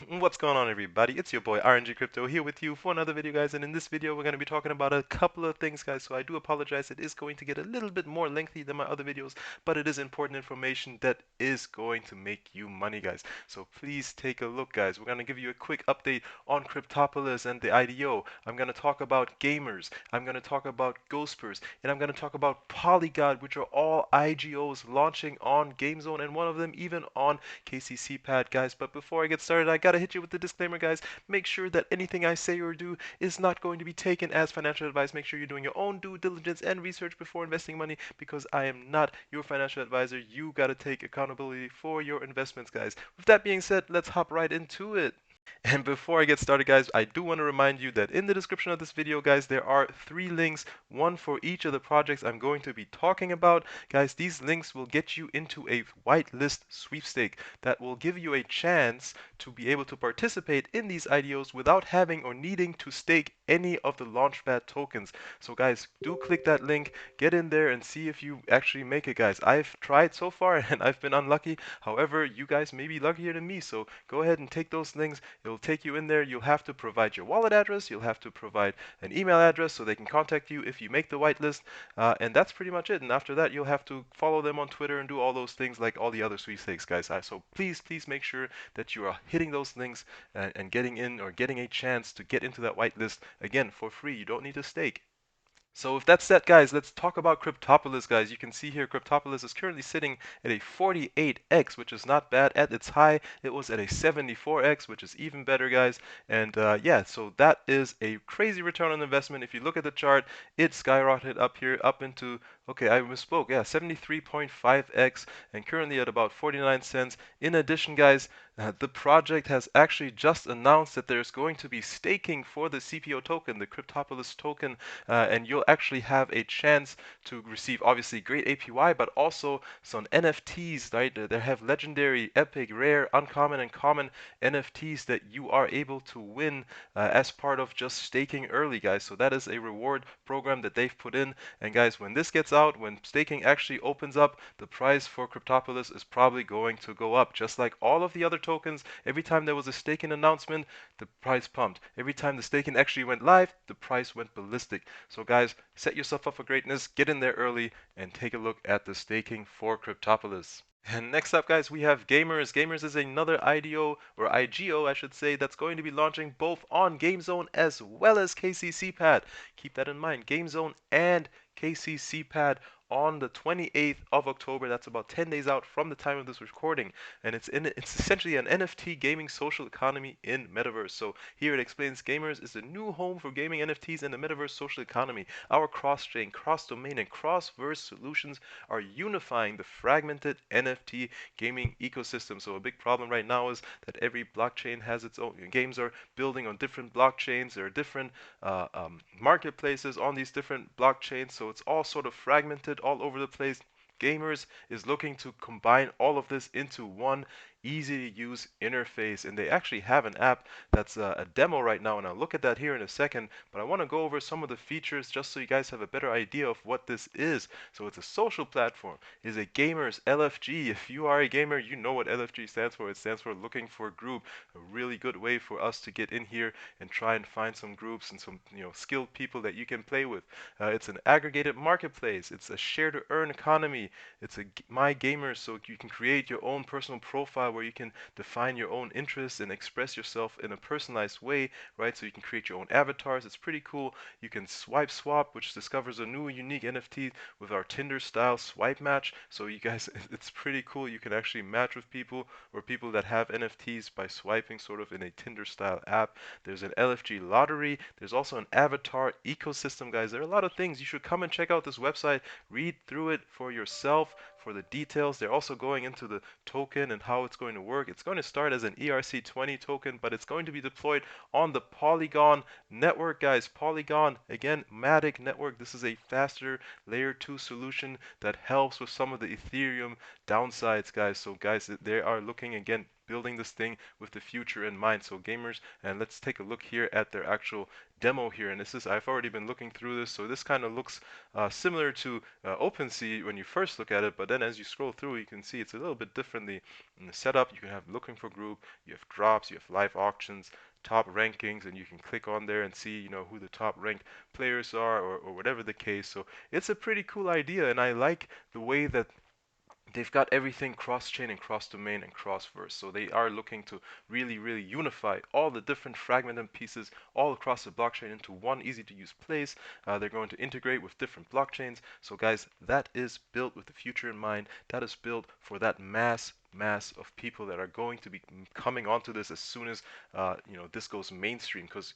What's going on, everybody? It's your boy RNG Crypto here with you for another video, guys. And in this video we're going to be talking about a couple of things, guys. So I do apologize, it is going to get a little bit more lengthy than my other videos, but it is important information that is going to make you money, guys. So please take a look, guys. We're going to give you a quick update on Cryptopolis and the IDO. I'm going to talk about Gamerse, I'm going to talk about Ghostburst, and I'm going to talk about PolyGod, which are all IGOs launching on GameZone, and one of them even on KCCPad, guys. But before I get started, I gotta hit you with the disclaimer, guys. Make sure that anything I say or do is not going to be taken as financial advice. Make sure you're doing your own due diligence and research before investing money, because I am not your financial advisor. You gotta take accountability for your investments, guys. With that being said, let's hop right into it. And before I get started, guys, I do want to remind you that in the description of this video, guys, there are 3 links, one for each of the projects I'm going to be talking about. Guys, these links will get you into a whitelist sweepstake that will give you a chance to be able to participate in these IDOs without having or needing to stake any of the Launchpad tokens. So guys, do click that link, get in there and see if you actually make it, guys. I've tried so far and I've been unlucky. However, you guys may be luckier than me, so go ahead and take those links. It'll take you in there. You'll have to provide your wallet address. You'll have to provide an email address so they can contact you if you make the whitelist. And that's pretty much it. And after that, you'll have to follow them on Twitter and do all those things like all the other sweepstakes, guys. So please make sure that you are hitting those links and getting in or getting a chance to get into that whitelist again for free. You don't need to stake. So with that said, guys, let's talk about Cryptopolis, guys. You can see here Cryptopolis is currently sitting at a 48x, which is not bad. At its high, it was at a 74x, which is even better, guys. And yeah, so that is a crazy return on investment. If you look at the chart, it skyrocketed up here, up into, okay, I misspoke, yeah, 73.5x, and currently at about 49 cents. In addition, guys, the project has actually just announced that there's going to be staking for the CPO token, the Cryptopolis token, and you'll actually have a chance to receive obviously great APY, but also some NFTs, right? They have legendary, epic, rare, uncommon, and common NFTs that you are able to win as part of just staking early, guys. So that is a reward program that they've put in. And guys, when this gets out, when staking actually opens up, the price for Cryptopolis is probably going to go up, just like all of the other tokens. Every time there was a staking announcement, the price pumped. Every time the staking actually went live, the price went ballistic. So guys, set yourself up for greatness, get in there early, and take a look at the staking for Cryptopolis. And next up, guys, we have Gamerse. Gamerse is another IDO, or IGO, I should say, that's going to be launching both on GameZone as well as KCCPad. Keep that in mind, GameZone and KCCPad on the 28th of October. That's about 10 days out from the time of this recording. And it's essentially an NFT gaming social economy in Metaverse. So here it explains Gamerse is the new home for gaming NFTs in the Metaverse social economy. Our cross-chain, cross-domain, and cross-verse solutions are unifying the fragmented NFT gaming ecosystem. So a big problem right now is that every blockchain has its own. Games are building on different blockchains. There are different marketplaces on these different blockchains. So it's all sort of fragmented all over the place. Gamerse is looking to combine all of this into one easy to use interface, and they actually have an app that's a demo right now, and I'll look at that here in a second. But I want to go over some of the features just so you guys have a better idea of what this is. So it's a social platform. It's a Gamerse LFG. If you are a gamer, you know what LFG stands for. It stands for looking for a group. A really good way for us to get in here and try and find some groups and some skilled people that you can play with. It's an aggregated marketplace. It's a share to earn economy. It's a my gamer, so you can create your own personal profile where you can define your own interests and express yourself in a personalized way, right? So you can create your own avatars. It's pretty cool. You can swipe swap, which discovers a new unique NFT with our Tinder style swipe match. So you guys, it's pretty cool. You can actually match with people or people that have NFTs by swiping sort of in a Tinder style app. There's an LFG lottery. There's also an avatar ecosystem, guys. There are a lot of things. You should come and check out this website, read through it for yourself for the details. They're also going into the token and how it's going to work. It's going to start as an ERC20 token, but it's going to be deployed on the Polygon network, guys. Polygon, again, Matic network. This is a faster layer 2 solution that helps with some of the Ethereum downsides, guys. So guys, they are looking again building this thing with the future in mind. So gamers, and let's take a look here at their actual demo here. And this is, I've already been looking through this, so this kind of looks similar to OpenSea when you first look at it, but then as you scroll through, you can see it's a little bit differently in the setup. You can have looking for group, you have drops, you have live auctions, top rankings, and you can click on there and see, who the top ranked players are, or whatever the case. So it's a pretty cool idea, and I like the way that they've got everything cross-chain and cross-domain and cross-verse. So they are looking to really, really unify all the different fragmented pieces all across the blockchain into one easy-to-use place. They're going to integrate with different blockchains. So guys, that is built with the future in mind. That is built for that mass of people that are going to be coming onto this as soon as this goes mainstream, because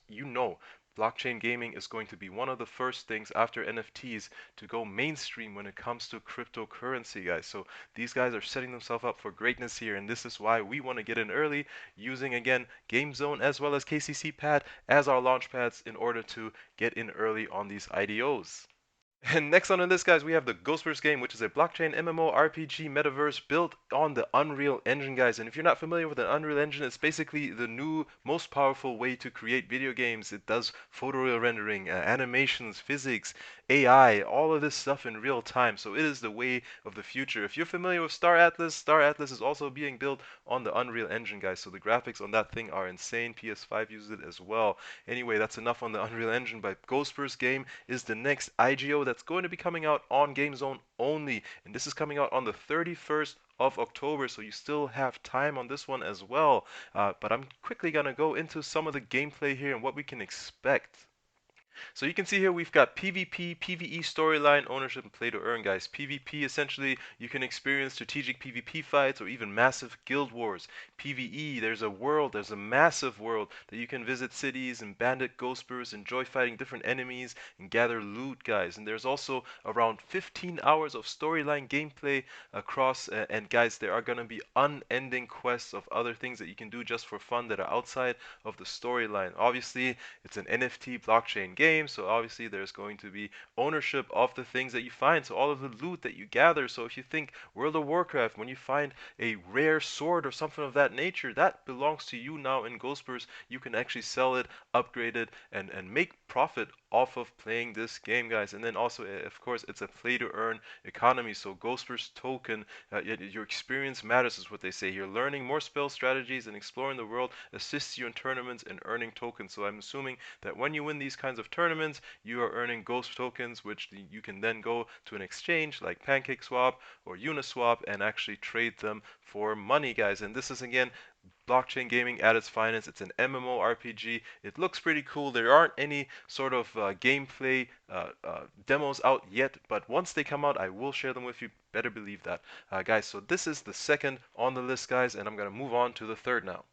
blockchain gaming is going to be one of the first things after NFTs to go mainstream when it comes to cryptocurrency, guys. So these guys are setting themselves up for greatness here, and this is why we want to get in early using, again, GameZone as well as KCCPad as our launch pads in order to get in early on these IDOs. And next on the list, guys, we have the Ghostburst game, which is a blockchain MMORPG metaverse built on the Unreal Engine, guys. And if you're not familiar with the Unreal Engine, it's basically the new, most powerful way to create video games. It does photoreal rendering, animations, physics, AI, all of this stuff in real time. So it is the way of the future. If you're familiar with Star Atlas is also being built on the Unreal Engine, guys. So the graphics on that thing are insane. PS5 uses it as well. Anyway, that's enough on the Unreal Engine, but Ghostburst game is the next IGO that's going to be coming out on GameZone only, and this is coming out on the 31st of October, so you still have time on this one as well. But I'm quickly gonna go into some of the gameplay here and what we can expect. So you can see here we've got PvP, PvE storyline, ownership, and play to earn, guys. PvP, essentially, you can experience strategic PvP fights or even massive guild wars. PvE, there's a massive world that you can visit cities and bandit Ghostbursts, enjoy fighting different enemies, and gather loot, guys. And there's also around 15 hours of storyline gameplay across, and guys, there are going to be unending quests of other things that you can do just for fun that are outside of the storyline. Obviously, it's an NFT blockchain game, so obviously there's going to be ownership of the things that you find, so all of the loot that you gather. So if you think World of Warcraft, when you find a rare sword or something of that nature, that belongs to you now in Ghostburst. You can actually sell it, upgrade it, and make profit off of playing this game, guys. And then also, of course, it's a play to earn economy, so Ghostburst token, your experience matters is what they say here. Learning more spell strategies and exploring the world assists you in tournaments and earning tokens. So I'm assuming that when you win these kinds of tournaments, you are earning ghost tokens, which you can then go to an exchange like PancakeSwap or Uniswap and actually trade them for money, guys. And this is, again, blockchain gaming at its finest. It's an MMORPG. It looks pretty cool. There aren't any sort of gameplay demos out yet, but once they come out, I will share them with you. Better believe that, guys. So this is the second on the list, guys, and I'm gonna move on to the third now.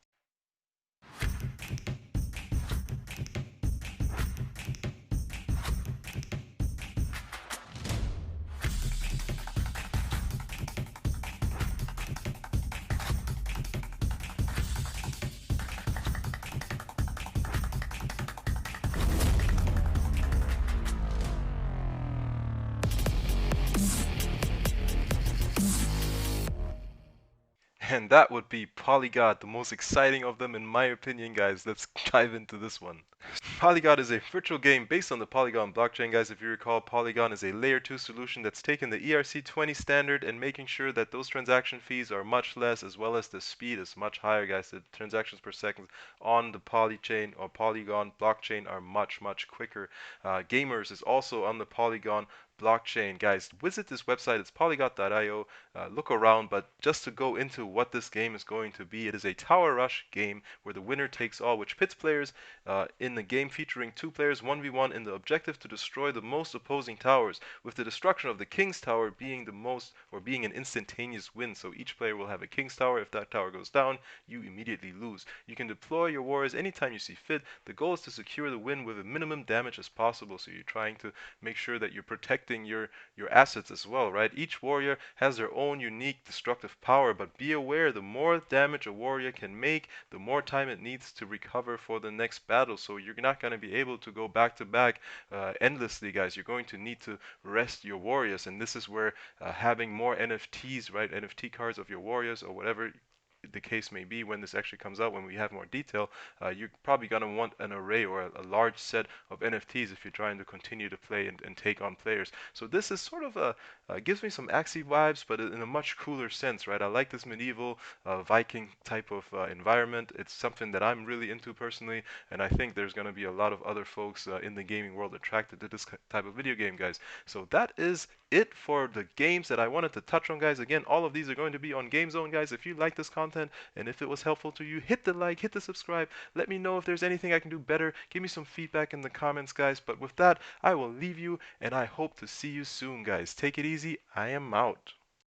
And that would be PolyGod, the most exciting of them in my opinion, guys. Let's dive into this one. PolyGod is a virtual game based on the Polygon blockchain, guys. If you recall, Polygon is a layer 2 solution that's taken the ERC20 standard and making sure that those transaction fees are much less, as well as the speed is much higher, guys. The transactions per second on the Polychain or Polygon blockchain are much quicker. Gamerse is also on the Polygon blockchain, guys. Visit this website. It's polygod.io. Look around, but just to go into what this game is going to be, it is a tower rush game where the winner takes all, which pits players in the game, featuring 2 players 1v1 in the objective to destroy the most opposing towers, with the destruction of the king's tower being the most, or being an instantaneous win. So each player will have a king's tower. If that tower goes down, you immediately lose. You can deploy your warriors anytime you see fit. The goal is to secure the win with a minimum damage as possible, so you're trying to make sure that you're protecting your assets as well, right? Each warrior has their own unique destructive power, but be aware, the more damage a warrior can make, the more time it needs to recover for the next battle. So you're not going to be able to go back to back endlessly, guys. You're going to need to rest your warriors, and this is where having more NFTs, right, NFT cards of your warriors or whatever the case may be when this actually comes out, when we have more detail, you're probably going to want an array or a large set of NFTs if you're trying to continue to play and take on players. So this is sort of a gives me some Axie vibes, but in a much cooler sense, right? I like this medieval Viking type of environment. It's something that I'm really into personally, and I think there's going to be a lot of other folks in the gaming world attracted to this type of video game, guys. So that is it for the games that I wanted to touch on, guys. Again, all of these are going to be on GameZone, guys. If you like this content and if it was helpful to you, hit the like, hit the subscribe. Let me know if there's anything I can do better. Give me some feedback in the comments, guys. But with that, I will leave you, and I hope to see you soon, guys. Take it easy. I am out.